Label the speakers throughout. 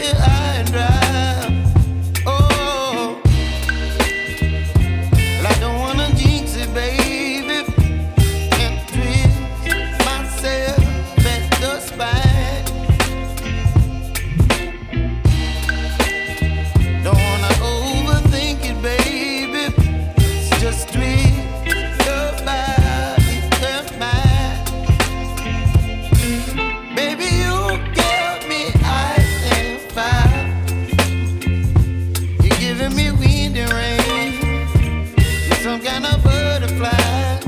Speaker 1: here high and dry. Oh, well, I don't wanna jinx it, baby, and twist myself at the spine. Don't wanna overthink it, baby. It's just twist your body and mine. Baby, you give me ice and fire. You're giving me wind and rain. You're some kind of butterfly.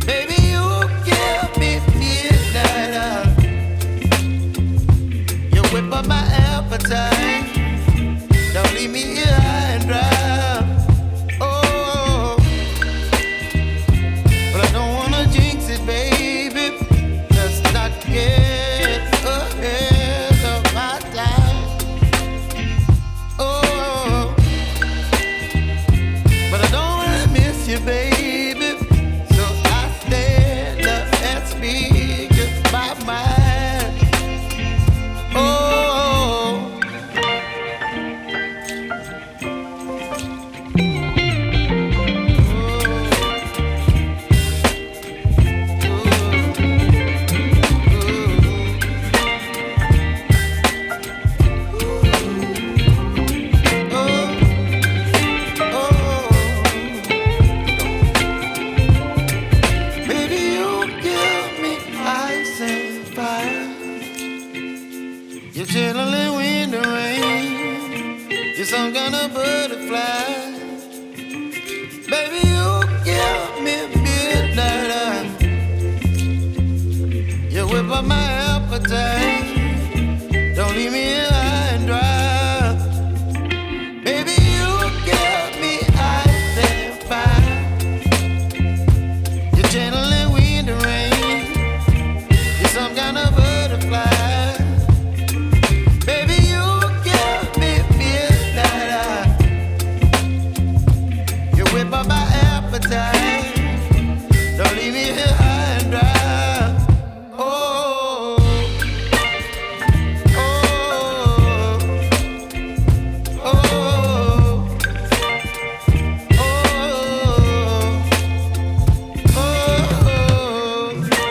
Speaker 1: Baby, you give me midnight. You whip up my appetite. Don't leave me here high and dry. Oh, but I don't wanna jinx it, baby. Let's not get ahead of my time. Oh, but I don't wanna miss you, baby. So I stand up and speak my mind. Oh. Baby, you give me ice and fire. You're chilling wind and rain. You're some kind of butterfly. Baby, you give me midnight. You whip up my appetite.